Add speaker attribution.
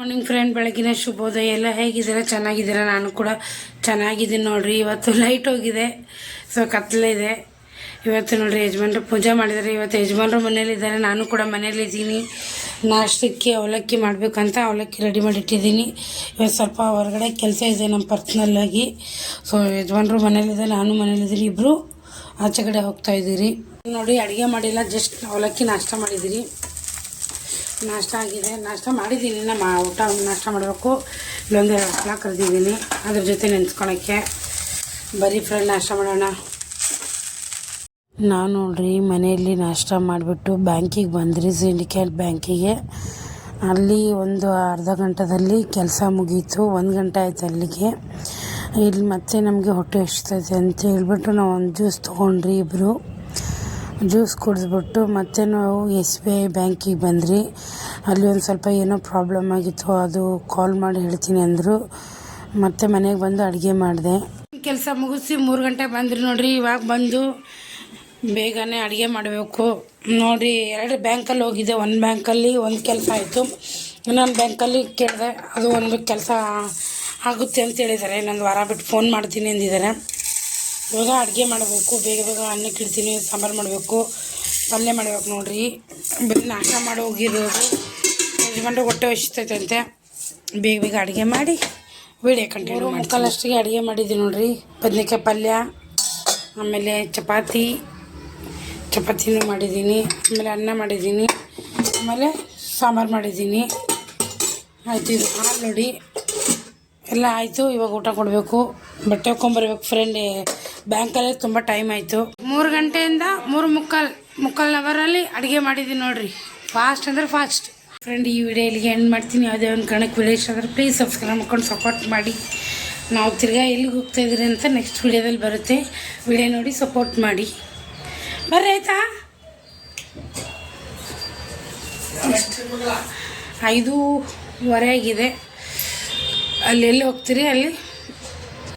Speaker 1: Morning friend, ಬೆಳಗಿನ ಶುಭೋದಯ. ಎಲ್ಲ ಹೇಗಿದ್ದೀರಾ? ಚೆನ್ನಾಗಿದ್ದೀರಾ? ನಾನು ಕೂಡ ಚೆನ್ನಾಗಿದ್ದೀನಿ ನೋಡ್ರಿ. ಇವತ್ತು ಲೈಟ್ ಹೋಗಿದೆ, ಸೊ ಕತ್ತಲಿದೆ. ಇವತ್ತು ನೋಡ್ರಿ ಯಜಮಾನ್ರು ಪೂಜೆ ಮಾಡಿದ್ದಾರೆ. ಇವತ್ತು ಯಜಮಾನ್ರು ಮನೇಲಿದ್ದಾರೆ, ನಾನು ಕೂಡ ಮನೇಲಿದ್ದೀನಿ. ನಾಷ್ಟಕ್ಕೆ ಅವಲಕ್ಕಿ ಮಾಡಬೇಕಂತ ಅವಲಕ್ಕಿ ರೆಡಿ ಮಾಡಿಟ್ಟಿದ್ದೀನಿ. ಇವತ್ತು ಸ್ವಲ್ಪ ಹೊರಗಡೆ ಕೆಲಸ ಇದೆ ನಮ್ಮ ಪರ್ಸ್ನಲ್ಲಾಗಿ. ಸೊ ಯಜಮಾನ್ರು ಮನೇಲಿದೆ, ನಾನು ಮನೇಲಿದ್ದೀನಿ. ಇಬ್ಬರು ಆಚೆ ಕಡೆ ಹೋಗ್ತಾಯಿದ್ದೀರಿ. ನೋಡಿ, ಅಡುಗೆ ಮಾಡಿಲ್ಲ, ಜಸ್ಟ್ ಅವಲಕ್ಕಿ ನಾಷ್ಟ ಮಾಡಿದ್ದೀರಿ. ನಾಷ್ಟ ಆಗಿದೆ, ನಾಷ್ಟ ಮಾಡಿದ್ದೀನಿ. ಊಟ ನಾಷ್ಟ ಮಾಡಬೇಕು. ಇಲ್ಲೊಂದು ಹಪ್ಪಳ ಕರೆದಿದ್ದೀನಿ, ಅದ್ರ ಜೊತೆ ನೆನೆಸ್ಕೊಳಕ್ಕೆ. ಬರೀ ಫ್ರೆಂಡ್ ನಾಷ್ಟ ಮಾಡೋಣ. ನಾನು ನೋಡ್ರಿ ಮನೆಯಲ್ಲಿ ನಾಷ್ಟ ಮಾಡಿಬಿಟ್ಟು ಬ್ಯಾಂಕಿಗೆ ಬಂದ್ರಿ, ಸಿಂಡಿಕೇಟ್ ಬ್ಯಾಂಕಿಗೆ. ಅಲ್ಲಿ ಒಂದು ಅರ್ಧ ಗಂಟೆದಲ್ಲಿ ಕೆಲಸ ಮುಗೀತು. 1 ಗಂಟೆ ಆಯ್ತು ಅಲ್ಲಿಗೆ. ಇಲ್ಲಿ ಮತ್ತೆ ನಮಗೆ ಹೊಟ್ಟೆ ಹಸಿತೈತೆ ಅಂತ ಹೇಳ್ಬಿಟ್ಟು ನಾವು ಒಂದು ಜ್ಯೂಸ್ ತೊಗೊಂಡ್ರಿ ಇಬ್ಬರು. ಜ್ಯೂಸ್ ಕುಡಿದ್ಬಿಟ್ಟು ಮತ್ತೆ ನಾವು SBI ಬ್ಯಾಂಕಿಗೆ ಬಂದ್ರಿ. ಅಲ್ಲಿ ಒಂದು ಸ್ವಲ್ಪ ಏನೋ ಪ್ರಾಬ್ಲಮ್ ಆಗಿತ್ತು, ಅದು ಕಾಲ್ ಮಾಡಿ ಹೇಳ್ತೀನಿ ಅಂದರು. ಮತ್ತೆ ಮನೆಗೆ ಬಂದು ಅಡುಗೆ ಮಾಡಿದೆ. ಕೆಲಸ ಮುಗಿಸಿ 3 ಗಂಟೆ ಬಂದ್ರಿ ನೋಡ್ರಿ. ಇವಾಗ ಬಂದು ಬೇಗನೆ ಅಡುಗೆ ಮಾಡಬೇಕು ನೋಡಿರಿ. 2 ಬ್ಯಾಂಕಲ್ಲಿ ಹೋಗಿದ್ದೆ. ಒಂದು ಬ್ಯಾಂಕಲ್ಲಿ ಒಂದು ಕೆಲಸ ಆಯಿತು, ಇನ್ನೊಂದು ಬ್ಯಾಂಕಲ್ಲಿ ಕೇಳಿದೆ, ಅದು ಒಂದು ಕೆಲಸ ಆಗುತ್ತೆ ಅಂತ ಹೇಳಿದ್ದಾರೆ. ಇನ್ನೊಂದು ವಾರ ಬಿಟ್ಟು ಫೋನ್ ಮಾಡ್ತೀನಿ ಅಂದಿದ್ದಾರೆ. ಇವಾಗ ಅಡುಗೆ ಮಾಡಬೇಕು, ಬೇಗ ಬೇಗ ಅನ್ನಕ್ಕೆ ಇಡ್ತೀನಿ. ಸಾಂಬಾರು ಮಾಡಬೇಕು, ಪಲ್ಯ ಮಾಡ್ಬೇಕು ನೋಡ್ರಿ. ಬರೀ ನಾಷ್ಟ ಮಾಡಿ ಹೋಗಿರೋದು. ಯಜಮಾನ್ರು ಹೊಟ್ಟೆ ಹಸಿತೈತಂತೆ, ಬೇಗ ಬೇಗ ಅಡುಗೆ ಮಾಡಿ ವೀಡಿಯೋ ಕಂಟಿನ್ಯೂ ಮಾಡಿ. ಮುಕ್ಕಾಲಷ್ಟಿಗೆ ಅಡುಗೆ ಮಾಡಿದ್ದೀನಿ ನೋಡ್ರಿ. ಬದನೆಕಾಯಿ ಪಲ್ಯ, ಆಮೇಲೆ ಚಪಾತಿನೂ ಮಾಡಿದ್ದೀನಿ, ಆಮೇಲೆ ಅನ್ನ ಮಾಡಿದ್ದೀನಿ, ಆಮೇಲೆ ಸಾಂಬಾರು ಮಾಡಿದ್ದೀನಿ. ಆಯಿತು, ಇದು ಹಾಲು ನೋಡಿ ಎಲ್ಲ ಆಯಿತು. ಇವಾಗ ಊಟ ಕೊಡಬೇಕು, ಬಟ್ಟೆ ಹೊಕ್ಕೊಂಬರ್ಬೇಕು. ಫ್ರೆಂಡ್ ಬ್ಯಾಂಕಲ್ಲಿ ತುಂಬ ಟೈಮ್ ಆಯಿತು. 3 ಗಂಟೆಯಿಂದ 3 ಅವರಲ್ಲಿ ಅಡುಗೆ ಮಾಡಿದ್ದೀನಿ ನೋಡಿರಿ. ಫಾಸ್ಟ್ ಅಂದರೆ ಫಾಸ್ಟ್. ಫ್ರೆಂಡ್, ಈ ವಿಡಿಯೋ ಇಲ್ಲಿಗೆ ಎಂಡ್ ಮಾಡ್ತೀನಿ. ಯಾವುದೇ ಒಂದು ಕಣಕ್ಕೆ ವಿಡಿಯೋ ಇಷ್ಟ ಆದರೆ ಪ್ಲೀಸ್ ಸಬ್ಸ್ಕ್ರೈಬ್ ಮಾಡ್ಕೊಂಡು ಸಪೋರ್ಟ್ ಮಾಡಿ. ನಾವು ತಿರ್ಗಾ ಎಲ್ಲಿಗೆ ಹೋಗ್ತಾಯಿದ್ದೀರಿ ಅಂತ ನೆಕ್ಸ್ಟ್ ವಿಡಿಯೋದಲ್ಲಿ ಬರುತ್ತೆ. ವಿಡಿಯೋ ನೋಡಿ ಸಪೋರ್ಟ್ ಮಾಡಿ. ಬರ್ರಿ ಆಯಿತಾ? 5:15 ಆಗಿದೆ. ಅಲ್ಲಿ ಎಲ್ಲಿ ಹೋಗ್ತೀರಿ ಅಲ್ಲಿ